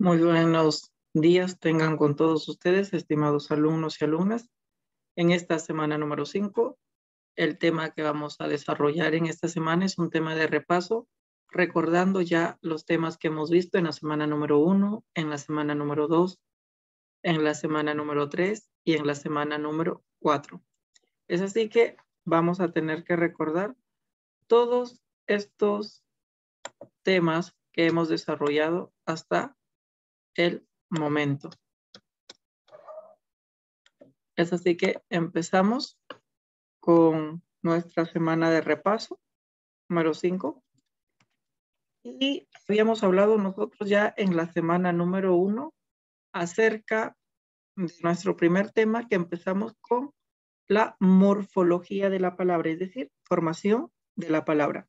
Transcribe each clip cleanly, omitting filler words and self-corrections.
Muy buenos días tengan con todos ustedes, estimados alumnos y alumnas. En esta semana número 5, el tema que vamos a desarrollar en esta semana es un tema de repaso, recordando ya los temas que hemos visto en la semana número 1, en la semana número 2, en la semana número 3 y en la semana número 4. Es así que vamos a tener que recordar todos estos temas que hemos desarrollado hasta el momento. Es así que empezamos con nuestra semana de repaso, número 5. Y habíamos hablado nosotros ya en la semana número 1 acerca de nuestro primer tema, que empezamos con la morfología de la palabra, es decir, formación de la palabra.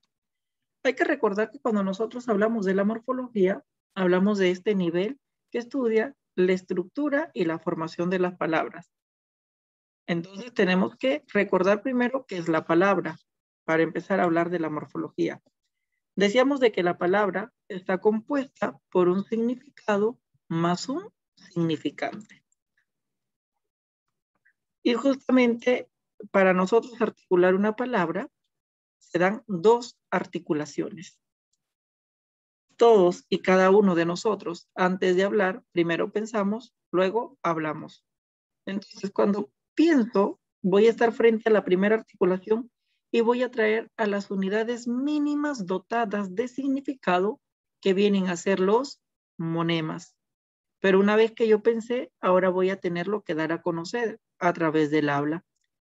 Hay que recordar que cuando nosotros hablamos de la morfología, hablamos de este nivel que estudia la estructura y la formación de las palabras. Entonces tenemos que recordar primero qué es la palabra para empezar a hablar de la morfología. Decíamos de que la palabra está compuesta por un significado más un significante. Y justamente para nosotros articular una palabra se dan dos articulaciones. Todos y cada uno de nosotros, antes de hablar, primero pensamos, luego hablamos. Entonces, cuando pienso, voy a estar frente a la primera articulación y voy a traer a las unidades mínimas dotadas de significado que vienen a ser los monemas. Pero una vez que yo pensé, ahora voy a tenerlo que dar a conocer a través del habla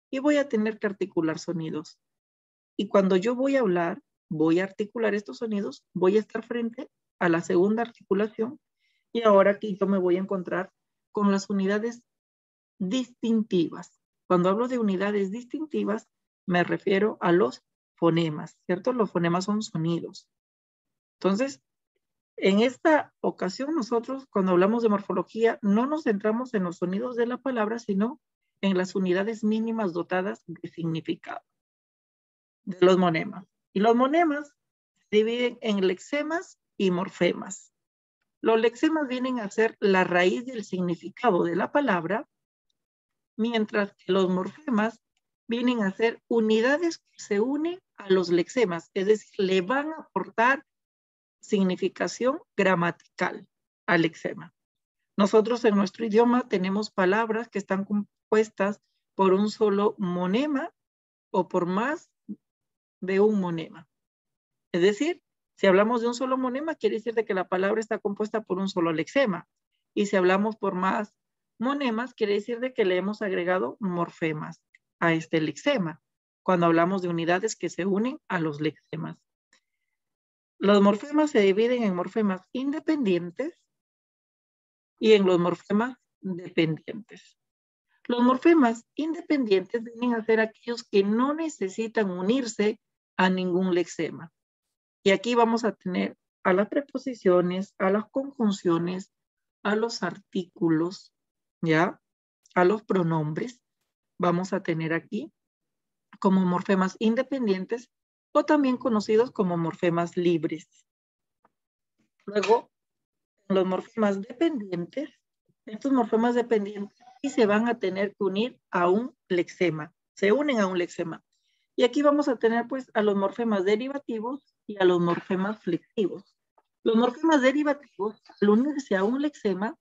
y voy a tener que articular sonidos. Y cuando yo voy a hablar, voy a articular estos sonidos, voy a estar frente a la segunda articulación y ahora aquí yo me voy a encontrar con las unidades distintivas. Cuando hablo de unidades distintivas, me refiero a los fonemas, ¿cierto? Los fonemas son sonidos. Entonces, en esta ocasión nosotros, cuando hablamos de morfología, no nos centramos en los sonidos de la palabra, sino en las unidades mínimas dotadas de significado de los monemas. Y los monemas se dividen en lexemas y morfemas. Los lexemas vienen a ser la raíz del significado de la palabra, mientras que los morfemas vienen a ser unidades que se unen a los lexemas, es decir, le van a aportar significación gramatical al lexema. Nosotros en nuestro idioma tenemos palabras que están compuestas por un solo monema o por más de un monema. Es decir, si hablamos de un solo monema, quiere decir de que la palabra está compuesta por un solo lexema. Y si hablamos por más monemas, quiere decir de que le hemos agregado morfemas a este lexema, cuando hablamos de unidades que se unen a los lexemas. Los morfemas se dividen en morfemas independientes y en los morfemas dependientes. Los morfemas independientes vienen a ser aquellos que no necesitan unirse a ningún lexema. Y aquí vamos a tener a las preposiciones, a las conjunciones, a los artículos, ¿ya? A los pronombres. Vamos a tener aquí como morfemas independientes o también conocidos como morfemas libres. Luego, los morfemas dependientes, estos morfemas dependientes sí se van a tener que unir a un lexema, se unen a un lexema. Y aquí vamos a tener pues a los morfemas derivativos y a los morfemas flexivos. Los morfemas derivativos, al unirse a un lexema,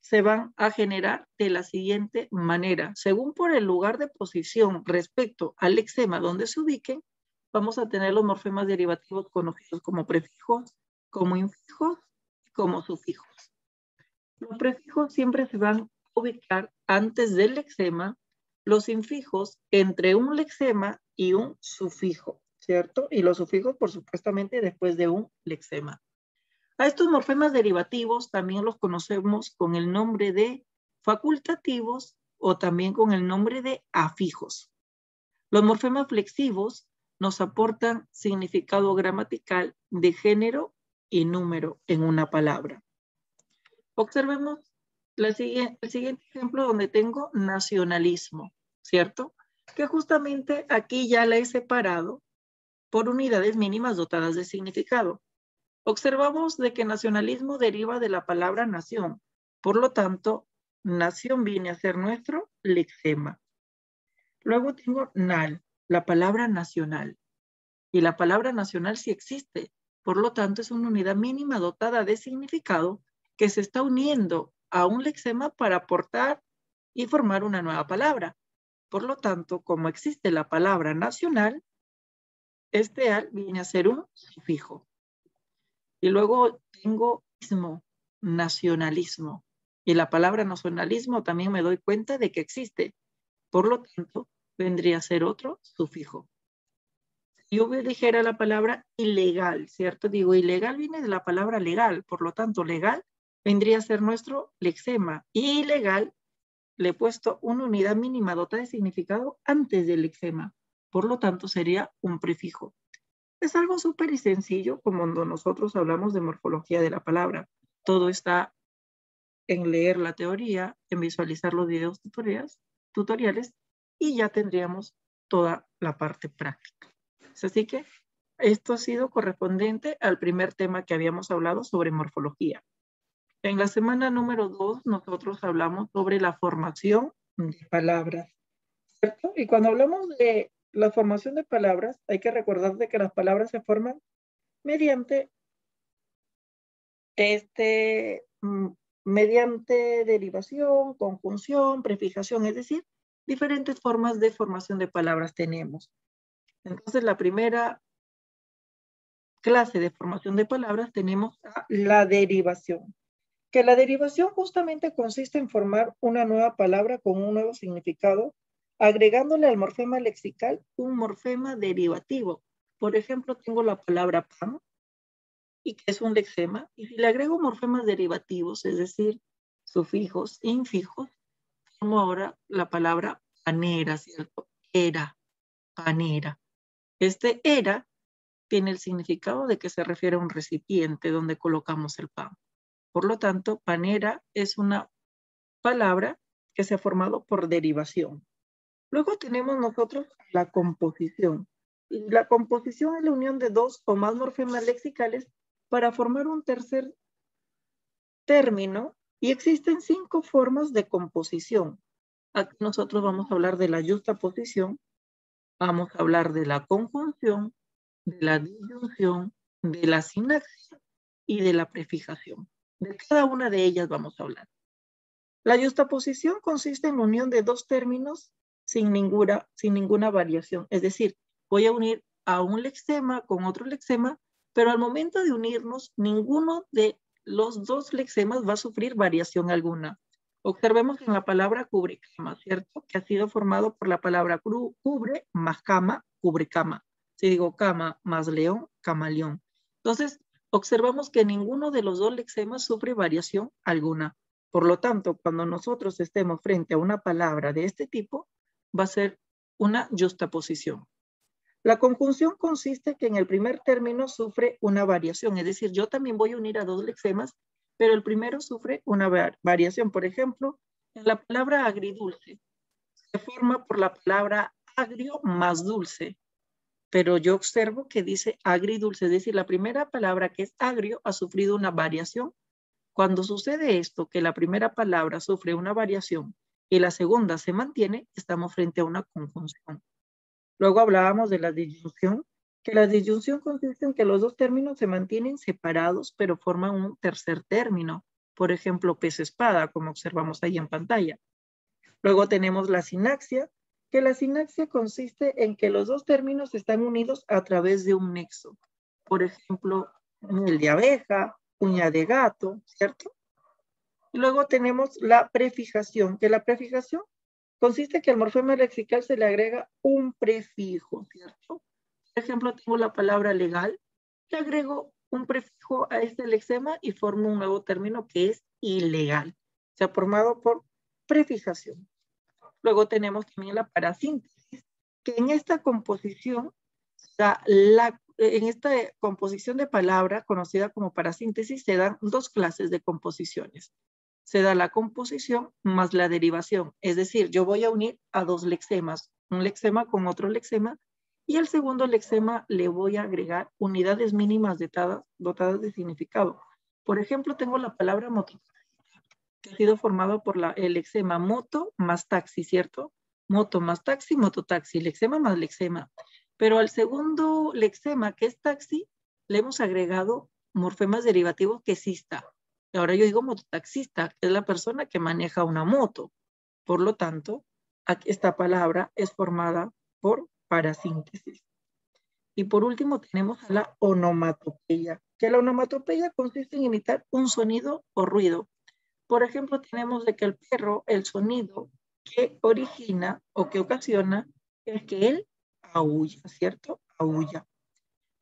se van a generar de la siguiente manera. Según por el lugar de posición respecto al lexema donde se ubiquen, vamos a tener los morfemas derivativos conocidos como prefijos, como infijos y como sufijos. Los prefijos siempre se van a ubicar antes del lexema, los infijos entre un lexema y un sufijo, ¿cierto? Y los sufijos, por supuestamente, después de un lexema. A estos morfemas derivativos también los conocemos con el nombre de facultativos o también con el nombre de afijos. Los morfemas flexivos nos aportan significado gramatical de género y número en una palabra. Observemos el siguiente ejemplo donde tengo nacionalismo, ¿cierto? Que justamente aquí ya la he separado por unidades mínimas dotadas de significado. Observamos de que nacionalismo deriva de la palabra nación. Por lo tanto, nación viene a ser nuestro lexema. Luego tengo NAL, la palabra nacional. Y la palabra nacional sí existe. Por lo tanto, es una unidad mínima dotada de significado que se está uniendo a un lexema para aportar y formar una nueva palabra. Por lo tanto, como existe la palabra nacional, este al viene a ser un sufijo. Y luego tengo ismo, nacionalismo. Y la palabra nacionalismo también me doy cuenta de que existe. Por lo tanto, vendría a ser otro sufijo. Si yo dijera la palabra ilegal, ¿cierto? Digo, ilegal viene de la palabra legal. Por lo tanto, legal vendría a ser nuestro lexema. Y ilegal le he puesto una unidad mínima dotada de significado antes del lexema. Por lo tanto, sería un prefijo. Es algo súper sencillo como cuando nosotros hablamos de morfología de la palabra. Todo está en leer la teoría, en visualizar los videos tutoriales y ya tendríamos toda la parte práctica. Así que esto ha sido correspondiente al primer tema que habíamos hablado sobre morfología. En la semana número 2 nosotros hablamos sobre la formación de palabras, ¿cierto? Y cuando hablamos de la formación de palabras, hay que recordar de que las palabras se forman mediante mediante derivación, conjunción, prefijación, es decir, diferentes formas de formación de palabras tenemos. Entonces, la primera clase de formación de palabras tenemos la derivación, que la derivación justamente consiste en formar una nueva palabra con un nuevo significado, agregándole al morfema lexical un morfema derivativo. Por ejemplo, tengo la palabra pan, y que es un lexema, y si le agrego morfemas derivativos, es decir, sufijos, infijos, como ahora la palabra panera, ¿cierto? Era, panera. Este era tiene el significado de que se refiere a un recipiente donde colocamos el pan. Por lo tanto, panera es una palabra que se ha formado por derivación. Luego tenemos nosotros la composición. Y la composición es la unión de dos o más morfemas lexicales para formar un tercer término, y existen 5 formas de composición. Aquí nosotros vamos a hablar de la yuxtaposición, vamos a hablar de la conjunción, de la disyunción, de la sintaxis y de la prefijación. De cada una de ellas vamos a hablar. La yuxtaposición consiste en la unión de dos términos sin ninguna variación. Es decir, voy a unir a un lexema con otro lexema, pero al momento de unirnos, ninguno de los dos lexemas va a sufrir variación alguna. Observemos en la palabra cubrecama, ¿cierto? Que ha sido formado por la palabra cubre más cama, cubrecama. Si digo cama más león, camaleón. Entonces, observamos que ninguno de los dos lexemas sufre variación alguna. Por lo tanto, cuando nosotros estemos frente a una palabra de este tipo, va a ser una yuxtaposición. La conjunción consiste que en el primer término sufre una variación, es decir, yo también voy a unir a dos lexemas, pero el primero sufre una variación. Por ejemplo, en la palabra agridulce, se forma por la palabra agrio más dulce, pero yo observo que dice agridulce, es decir, la primera palabra que es agrio ha sufrido una variación. Cuando sucede esto, que la primera palabra sufre una variación y la segunda se mantiene, estamos frente a una conjunción. Luego hablábamos de la disyunción, que la disyunción consiste en que los dos términos se mantienen separados, pero forman un tercer término. Por ejemplo, pez-espada, como observamos ahí en pantalla. Luego tenemos la sinaxia, que la sinaxia consiste en que los dos términos están unidos a través de un nexo. Por ejemplo, miel de abeja, uña de gato, ¿cierto? Y luego tenemos la prefijación, que la prefijación consiste en que al morfema lexical se le agrega un prefijo, ¿cierto? Por ejemplo, tengo la palabra legal, le agrego un prefijo a este lexema y formo un nuevo término que es ilegal. Se ha formado por prefijación. Luego tenemos también la parasíntesis, que en esta composición, de palabra conocida como parasíntesis, se dan dos clases de composiciones. Se da la composición más la derivación. Es decir, yo voy a unir a dos lexemas, un lexema con otro lexema, Y al segundo lexema le voy a agregar unidades mínimas dotadas de significado. Por ejemplo, tengo la palabra moto, que ha sido formado por el lexema moto más taxi, ¿cierto? Moto más taxi, mototaxi, lexema más lexema. Pero al segundo lexema, que es taxi, le hemos agregado morfemas derivativos que sí está. Y ahora yo digo mototaxista, que es la persona que maneja una moto. Por lo tanto, esta palabra es formada por parasíntesis. Y por último tenemos a la onomatopeya, que la onomatopeya consiste en imitar un sonido o ruido. Por ejemplo, tenemos de que el perro, el sonido que origina o que ocasiona es que él aúlla, ¿cierto? Aúlla.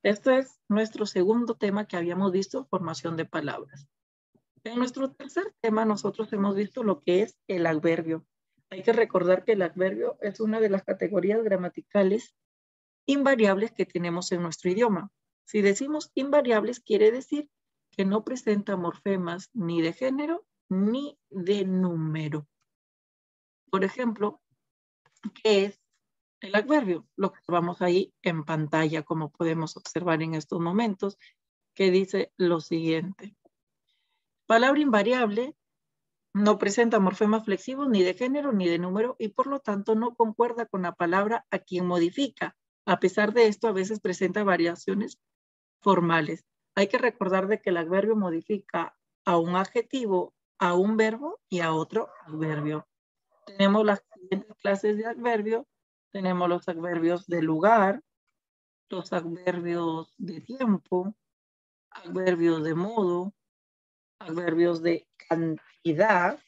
Esto es nuestro segundo tema que habíamos visto, formación de palabras. En nuestro tercer tema nosotros hemos visto lo que es el adverbio. Hay que recordar que el adverbio es una de las categorías gramaticales invariables que tenemos en nuestro idioma. Si decimos invariables, quiere decir que no presenta morfemas ni de género ni de número. Por ejemplo, ¿qué es el adverbio? Lo que vamos ahí en pantalla, como podemos observar en estos momentos, que dice lo siguiente. Palabra invariable no presenta morfemas flexivos ni de género ni de número y por lo tanto no concuerda con la palabra a quien modifica. A pesar de esto, a veces presenta variaciones formales. Hay que recordar de que el adverbio modifica a un adjetivo, a un verbo y a otro adverbio. Tenemos las siguientes clases de adverbio. Tenemos los adverbios de lugar, los adverbios de tiempo, adverbios de modo, adverbios de cantidad,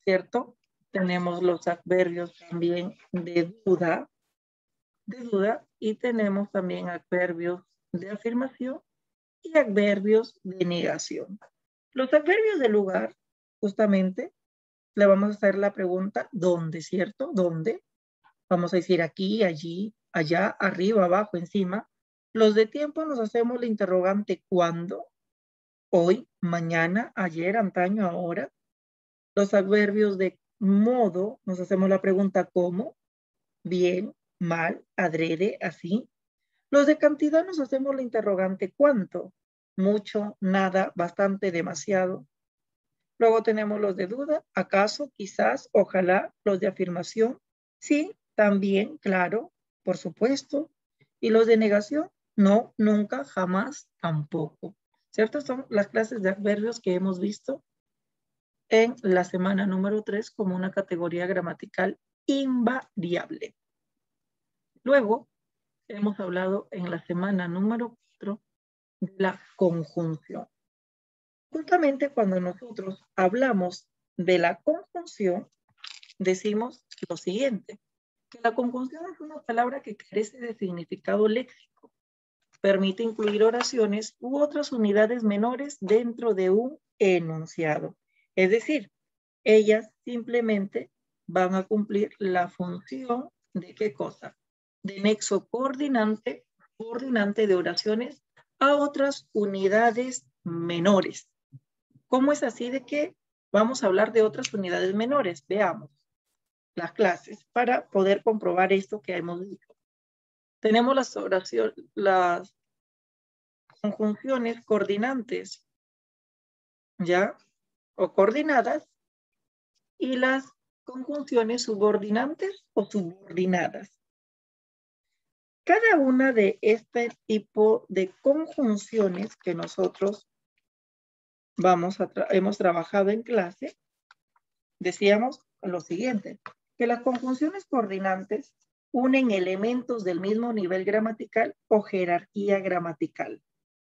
¿cierto? Tenemos los adverbios también de duda, y tenemos también adverbios de afirmación y adverbios de negación. Los adverbios de lugar, justamente, le vamos a hacer la pregunta ¿dónde? ¿Cierto? ¿Dónde? Vamos a decir aquí, allí, allá, arriba, abajo, encima. Los de tiempo nos hacemos la interrogante ¿cuándo? Hoy, mañana, ayer, antaño, ahora. Los adverbios de modo nos hacemos la pregunta ¿cómo? Bien, mal, adrede, así. Los de cantidad nos hacemos la interrogante ¿cuánto? Mucho, nada, bastante, demasiado. Luego tenemos los de duda, acaso, quizás, ojalá, los de afirmación, sí, también, claro, por supuesto. Y los de negación, no, nunca, jamás, tampoco. ¿Cierto? Son las clases de adverbios que hemos visto en la semana número 3 como una categoría gramatical invariable. Luego, hemos hablado en la semana número 4 de la conjunción. Justamente cuando nosotros hablamos de la conjunción, decimos lo siguiente, que la conjunción es una palabra que carece de significado léxico, permite incluir oraciones u otras unidades menores dentro de un enunciado. Es decir, ellas simplemente van a cumplir la función de ¿qué cosa? De nexo coordinante de oraciones a otras unidades menores. ¿Cómo es así de que vamos a hablar de otras unidades menores? Veamos las clases para poder comprobar esto que hemos dicho. Tenemos las conjunciones coordinantes, ¿ya? O coordinadas, y las conjunciones subordinantes o subordinadas. Cada una de este tipo de conjunciones que nosotros hemos trabajado en clase, decíamos lo siguiente, que las conjunciones coordinantes unen elementos del mismo nivel gramatical o jerarquía gramatical.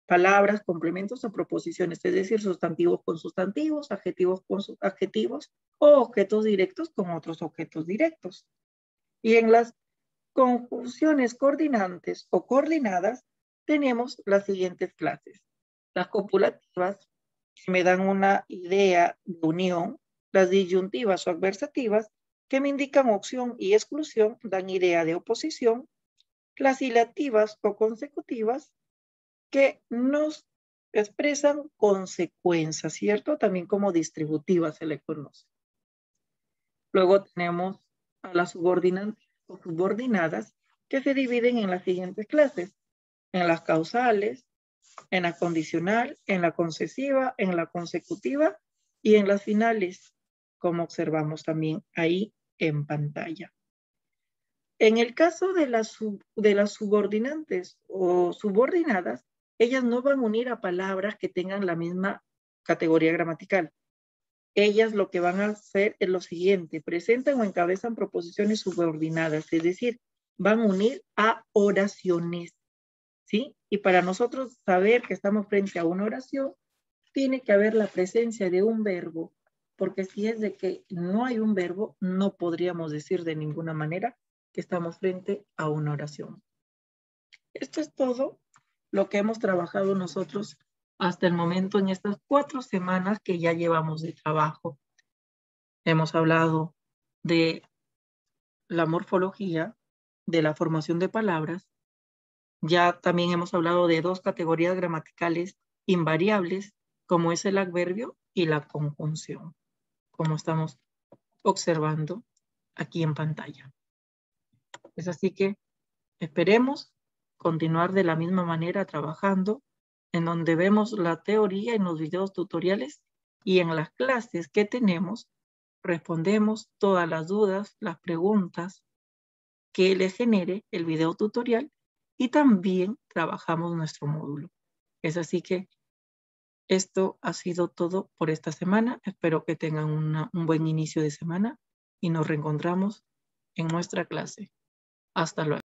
Palabras, complementos o proposiciones, es decir, sustantivos con sustantivos, adjetivos con adjetivos o objetos directos con otros objetos directos. Y en las conjunciones coordinantes o coordinadas tenemos las siguientes clases. Las copulativas, que me dan una idea de unión. Las disyuntivas o adversativas, que me indican opción y exclusión, dan idea de oposición. Las hilativas o consecutivas, que nos expresan consecuencias, ¿cierto? También como distributivas se le conoce. Luego tenemos a las subordinantes o subordinadas, que se dividen en las siguientes clases: en las causales, en la condicional, en la concesiva, en la consecutiva y en las finales, como observamos también ahí en pantalla. En el caso de las subordinantes o subordinadas, ellas no van a unir a palabras que tengan la misma categoría gramatical. Ellas lo que van a hacer es lo siguiente: presentan o encabezan proposiciones subordinadas, es decir, van a unir a oraciones, ¿sí? Y para nosotros saber que estamos frente a una oración, tiene que haber la presencia de un verbo, porque si es de que no hay un verbo, no podríamos decir de ninguna manera que estamos frente a una oración. Esto es todo lo que hemos trabajado nosotros hasta el momento en estas 4 semanas que ya llevamos de trabajo. Hemos hablado de la morfología, de la formación de palabras. Ya también hemos hablado de 2 categorías gramaticales invariables, como es el adverbio y la conjunción, como estamos observando aquí en pantalla. Es así que esperemos continuar de la misma manera trabajando, en donde vemos la teoría en los videos tutoriales y en las clases que tenemos respondemos todas las dudas, las preguntas que les genere el video tutorial y también trabajamos nuestro módulo. Es así que esto ha sido todo por esta semana. Espero que tengan un buen inicio de semana y nos reencontramos en nuestra clase. Hasta luego.